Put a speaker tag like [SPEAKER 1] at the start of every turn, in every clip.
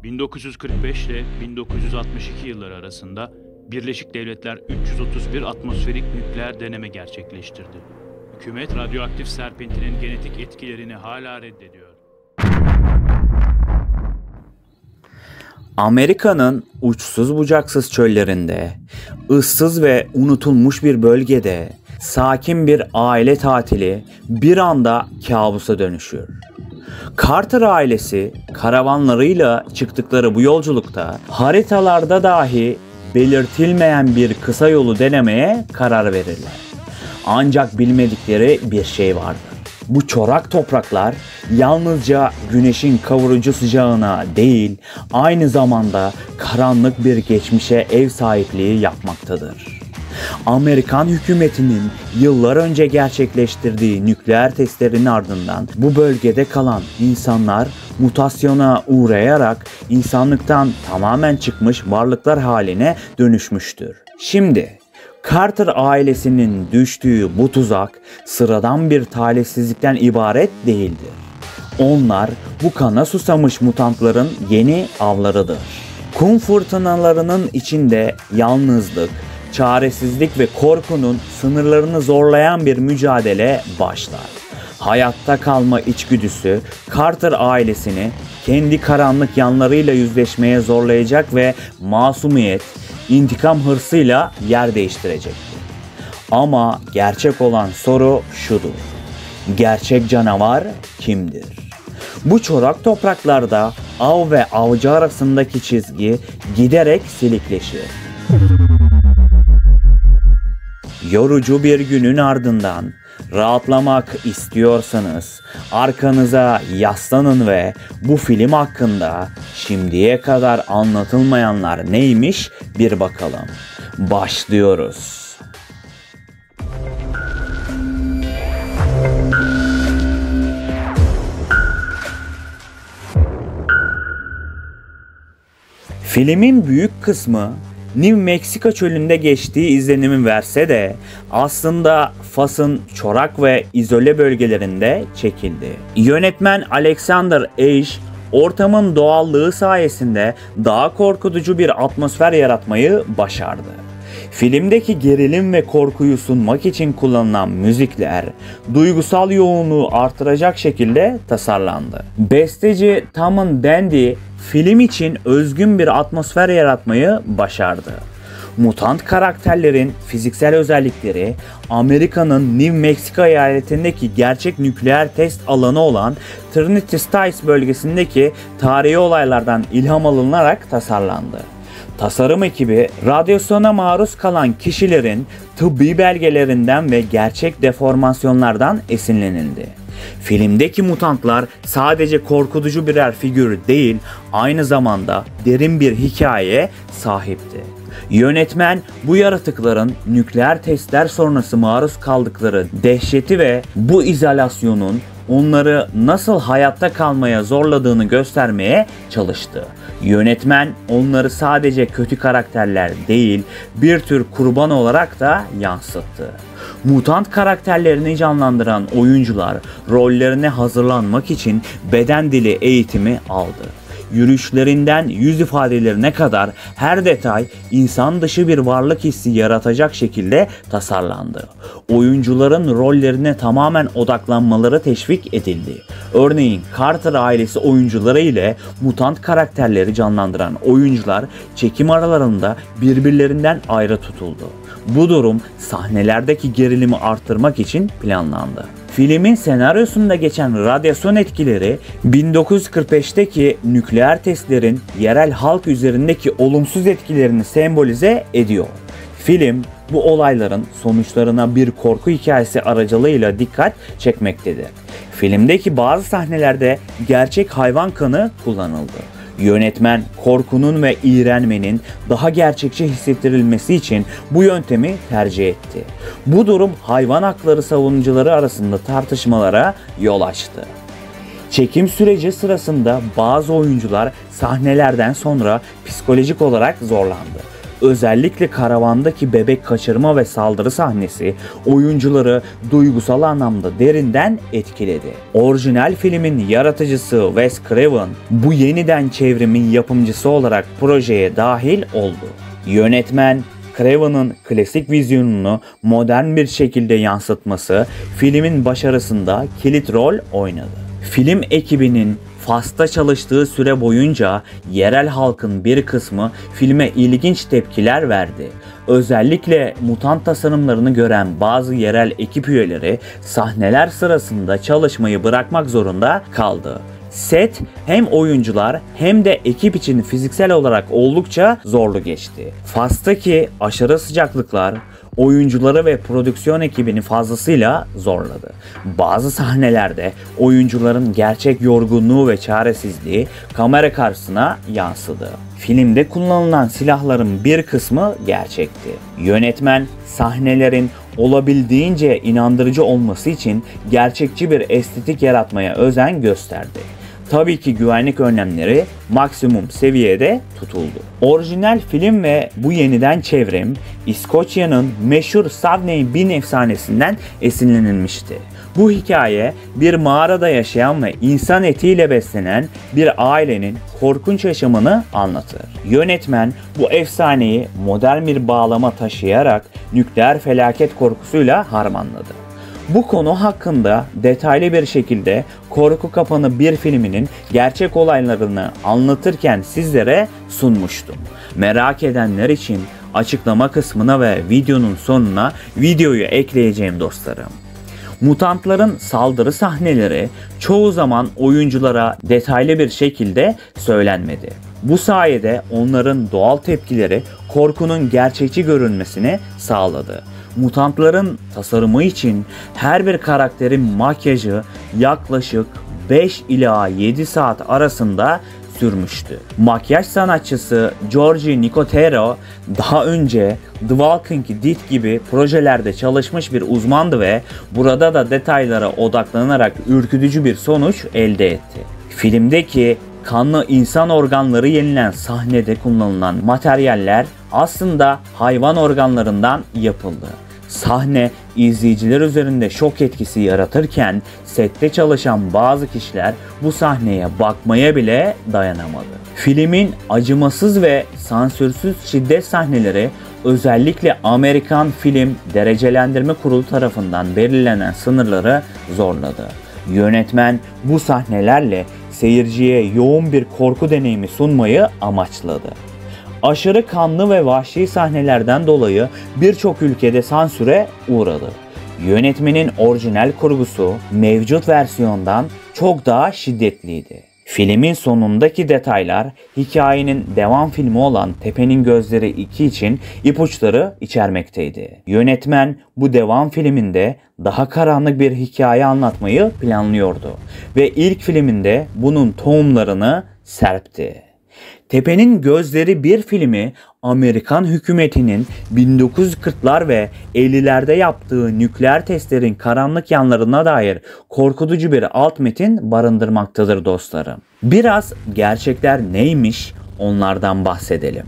[SPEAKER 1] 1945 ile 1962 yılları arasında Birleşik Devletler 331 atmosferik nükleer deneme gerçekleştirdi. Hükümet radyoaktif serpintinin genetik etkilerini hala reddediyor.
[SPEAKER 2] Amerika'nın uçsuz bucaksız çöllerinde, ıssız ve unutulmuş bir bölgede sakin bir aile tatili bir anda kabusa dönüşür. Carter ailesi karavanlarıyla çıktıkları bu yolculukta haritalarda dahi belirtilmeyen bir kısa yolu denemeye karar verirler. Ancak bilmedikleri bir şey vardı. Bu çorak topraklar yalnızca güneşin kavurucu sıcağına değil, aynı zamanda karanlık bir geçmişe ev sahipliği yapmaktadır. Amerikan hükümetinin yıllar önce gerçekleştirdiği nükleer testlerin ardından bu bölgede kalan insanlar mutasyona uğrayarak insanlıktan tamamen çıkmış varlıklar haline dönüşmüştür. Şimdi Carter ailesinin düştüğü bu tuzak sıradan bir talihsizlikten ibaret değildir. Onlar bu kana susamış mutantların yeni avlarıdır. Kum fırtınalarının içinde yalnızlık, çaresizlik ve korkunun sınırlarını zorlayan bir mücadele başlar. Hayatta kalma içgüdüsü Carter ailesini kendi karanlık yanlarıyla yüzleşmeye zorlayacak ve masumiyet, intikam hırsıyla yer değiştirecektir. Ama gerçek olan soru şudur: gerçek canavar kimdir? Bu çorak topraklarda av ve avcı arasındaki çizgi giderek silikleşir. Yorucu bir günün ardından rahatlamak istiyorsanız arkanıza yaslanın ve bu film hakkında şimdiye kadar anlatılmayanlar neymiş bir bakalım. Başlıyoruz. Filmin büyük kısmı New Meksiko çölünde geçtiği izlenimi verse de aslında Fas'ın çorak ve izole bölgelerinde çekildi. Yönetmen Alexander Aja ortamın doğallığı sayesinde daha korkutucu bir atmosfer yaratmayı başardı. Filmdeki gerilim ve korkuyu sunmak için kullanılan müzikler duygusal yoğunluğu artıracak şekilde tasarlandı. Besteci Tom Dandy film için özgün bir atmosfer yaratmayı başardı. Mutant karakterlerin fiziksel özellikleri Amerika'nın New Meksiko eyaletindeki gerçek nükleer test alanı olan Trinity Sties bölgesindeki tarihi olaylardan ilham alınarak tasarlandı. Tasarım ekibi radyasyona maruz kalan kişilerin tıbbi belgelerinden ve gerçek deformasyonlardan esinlenildi. Filmdeki mutantlar sadece korkutucu birer figür değil, aynı zamanda derin bir hikayeye sahipti. Yönetmen bu yaratıkların nükleer testler sonrası maruz kaldıkları dehşeti ve bu izolasyonun onları nasıl hayatta kalmaya zorladığını göstermeye çalıştı. Yönetmen onları sadece kötü karakterler değil, bir tür kurban olarak da yansıttı. Mutant karakterlerini canlandıran oyuncular rollerine hazırlanmak için beden dili eğitimi aldı. Yürüyüşlerinden yüz ifadelerine kadar her detay insan dışı bir varlık hissi yaratacak şekilde tasarlandı. Oyuncuların rollerine tamamen odaklanmaları teşvik edildi. Örneğin Carter ailesi oyuncuları ile mutant karakterleri canlandıran oyuncular çekim aralarında birbirlerinden ayrı tutuldu. Bu durum sahnelerdeki gerilimi arttırmak için planlandı. Filmin senaryosunda geçen radyasyon etkileri 1945'teki nükleer testlerin yerel halk üzerindeki olumsuz etkilerini sembolize ediyor. Film bu olayların sonuçlarına bir korku hikayesi aracılığıyla dikkat çekmektedir. Filmdeki bazı sahnelerde gerçek hayvan kanı kullanıldı. Yönetmen korkunun ve iğrenmenin daha gerçekçi hissettirilmesi için bu yöntemi tercih etti. Bu durum hayvan hakları savunucuları arasında tartışmalara yol açtı. Çekim süreci sırasında bazı oyuncular sahnelerden sonra psikolojik olarak zorlandı. Özellikle karavandaki bebek kaçırma ve saldırı sahnesi oyuncuları duygusal anlamda derinden etkiledi. Orijinal filmin yaratıcısı Wes Craven bu yeniden çevrimin yapımcısı olarak projeye dahil oldu. Yönetmen Craven'ın klasik vizyonunu modern bir şekilde yansıtması filmin başarısında kilit rol oynadı. Film ekibinin Fas'ta çalıştığı süre boyunca yerel halkın bir kısmı filme ilginç tepkiler verdi. Özellikle mutant tasarımlarını gören bazı yerel ekip üyeleri sahneler sırasında çalışmayı bırakmak zorunda kaldı. Set hem oyuncular hem de ekip için fiziksel olarak oldukça zorlu geçti. Fas'taki aşırı sıcaklıklar oyuncuları ve prodüksiyon ekibini fazlasıyla zorladı. Bazı sahnelerde oyuncuların gerçek yorgunluğu ve çaresizliği kamera karşısına yansıdı. Filmde kullanılan silahların bir kısmı gerçekti. Yönetmen sahnelerin olabildiğince inandırıcı olması için gerçekçi bir estetik yaratmaya özen gösterdi. Tabii ki güvenlik önlemleri maksimum seviyede tutuldu. Orijinal film ve bu yeniden çevrim İskoçya'nın meşhur Savney Bin efsanesinden esinlenilmişti. Bu hikaye bir mağarada yaşayan ve insan etiyle beslenen bir ailenin korkunç yaşamını anlatır. Yönetmen bu efsaneyi modern bir bağlama taşıyarak nükleer felaket korkusuyla harmanladı. Bu konu hakkında detaylı bir şekilde Korku Kapanı bir filminin gerçek olaylarını anlatırken sizlere sunmuştum. Merak edenler için açıklama kısmına ve videonun sonuna videoyu ekleyeceğim dostlarım. Mutantların saldırı sahneleri çoğu zaman oyunculara detaylı bir şekilde söylenmedi. Bu sayede onların doğal tepkileri korkunun gerçekçi görünmesini sağladı. Mutantların tasarımı için her bir karakterin makyajı yaklaşık 5 ila 7 saat arasında sürmüştü. Makyaj sanatçısı George Nicotero daha önce The Walking Dead gibi projelerde çalışmış bir uzmandı ve burada da detaylara odaklanarak ürkütücü bir sonuç elde etti. Filmdeki kanlı insan organları yenilen sahnede kullanılan materyaller aslında hayvan organlarından yapıldı. Sahne izleyiciler üzerinde şok etkisi yaratırken sette çalışan bazı kişiler bu sahneye bakmaya bile dayanamadı. Filmin acımasız ve sansürsüz şiddet sahneleri özellikle Amerikan Film Derecelendirme Kurulu tarafından belirlenen sınırları zorladı. Yönetmen bu sahnelerle seyirciye yoğun bir korku deneyimi sunmayı amaçladı. Aşırı kanlı ve vahşi sahnelerden dolayı birçok ülkede sansüre uğradı. Yönetmenin orijinal kurgusu mevcut versiyondan çok daha şiddetliydi. Filmin sonundaki detaylar hikayenin devam filmi olan Tepe'nin Gözleri 2 için ipuçları içermekteydi. Yönetmen bu devam filminde daha karanlık bir hikaye anlatmayı planlıyordu ve ilk filminde bunun tohumlarını serpti. Tepe'nin Gözleri bir filmi Amerikan hükümetinin 1940'lar ve 50'lerde yaptığı nükleer testlerin karanlık yanlarına dair korkutucu bir alt metin barındırmaktadır dostlarım. Biraz gerçekler neymiş onlardan bahsedelim.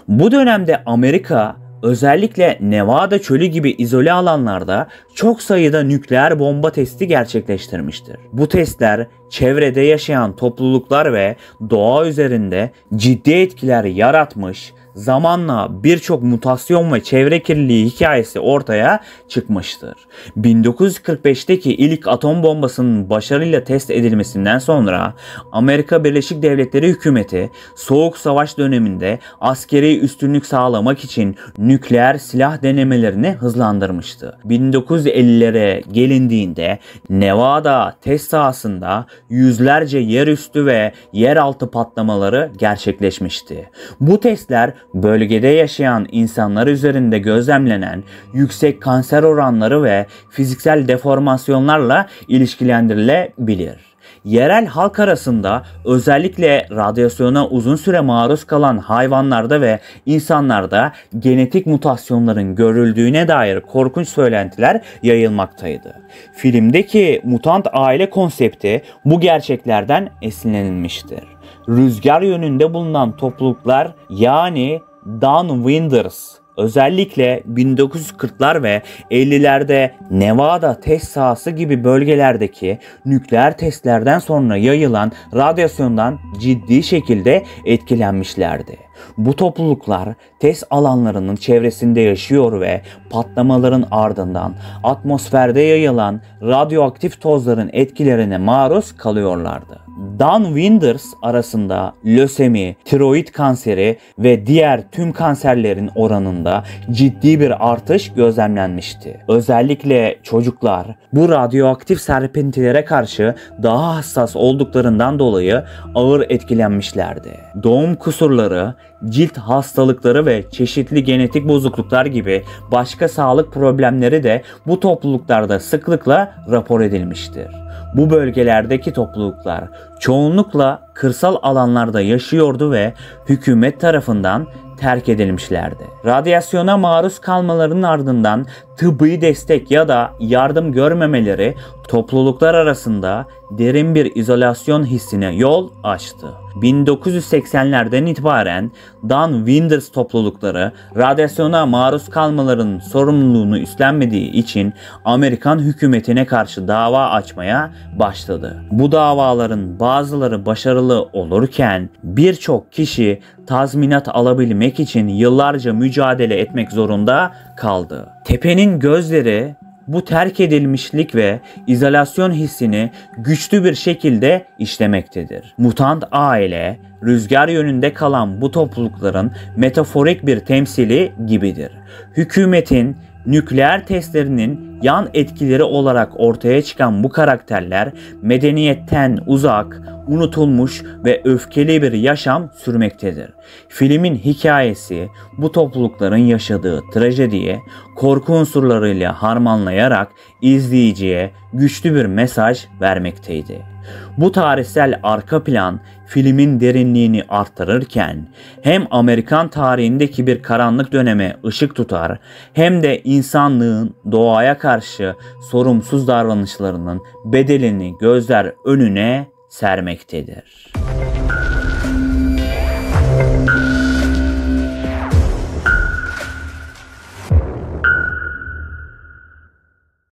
[SPEAKER 2] Bu dönemde Amerika özellikle Nevada çölü gibi izole alanlarda çok sayıda nükleer bomba testi gerçekleştirmiştir. Bu testler çevrede yaşayan topluluklar ve doğa üzerinde ciddi etkiler yaratmış, zamanla birçok mutasyon ve çevre kirliliği hikayesi ortaya çıkmıştır. 1945'teki ilk atom bombasının başarıyla test edilmesinden sonra Amerika Birleşik Devletleri hükümeti Soğuk Savaş döneminde askeri üstünlük sağlamak için nükleer silah denemelerini hızlandırmıştı. 1950'lere gelindiğinde Nevada test sahasında yüzlerce yerüstü ve yeraltı patlamaları gerçekleşmişti. Bu testler bölgede yaşayan insanlar üzerinde gözlemlenen yüksek kanser oranları ve fiziksel deformasyonlarla ilişkilendirilebilir. yerel halk arasında özellikle radyasyona uzun süre maruz kalan hayvanlarda ve insanlarda genetik mutasyonların görüldüğüne dair korkunç söylentiler yayılmaktaydı. Filmdeki mutant aile konsepti bu gerçeklerden esinlenilmiştir. Rüzgar yönünde bulunan topluluklar yani Downwinders özellikle 1940'lar ve 50'lerde Nevada test sahası gibi bölgelerdeki nükleer testlerden sonra yayılan radyasyondan ciddi şekilde etkilenmişlerdi. Bu topluluklar test alanlarının çevresinde yaşıyor ve patlamaların ardından atmosferde yayılan radyoaktif tozların etkilerine maruz kalıyorlardı. Downwinders arasında lösemi, tiroid kanseri ve diğer tüm kanserlerin oranında ciddi bir artış gözlemlenmişti. Özellikle çocuklar bu radyoaktif serpintilere karşı daha hassas olduklarından dolayı ağır etkilenmişlerdi. Doğum kusurları, cilt hastalıkları ve çeşitli genetik bozukluklar gibi başka sağlık problemleri de bu topluluklarda sıklıkla rapor edilmiştir. Bu bölgelerdeki topluluklar çoğunlukla kırsal alanlarda yaşıyordu ve hükümet tarafından terk edilmişlerdi. Radyasyona maruz kalmalarının ardından tıbbi destek ya da yardım görmemeleri topluluklar arasında derin bir izolasyon hissine yol açtı. 1980'lerden itibaren Downwinders toplulukları radyasyona maruz kalmalarının sorumluluğunu üstlenmediği için Amerikan hükümetine karşı dava açmaya başladı. Bu davaların bazıları başarılı olurken birçok kişi tazminat alabilmek için yıllarca mücadele etmek zorunda kaldı. Tepe'nin gözleri bu terk edilmişlik ve izolasyon hissini güçlü bir şekilde işlemektedir. Mutant aile, rüzgar yönünde kalan bu toplulukların metaforik bir temsili gibidir. Hükümetin nükleer testlerinin yan etkileri olarak ortaya çıkan bu karakterler medeniyetten uzak, unutulmuş ve öfkeli bir yaşam sürmektedir. Filmin hikayesi bu toplulukların yaşadığı trajediyi korku unsurlarıyla harmanlayarak izleyiciye güçlü bir mesaj vermekteydi. Bu tarihsel arka plan filmin derinliğini artırırken hem Amerikan tarihindeki bir karanlık döneme ışık tutar hem de insanlığın doğaya karşı sorumsuz davranışlarının bedelini gözler önüne sermektedir.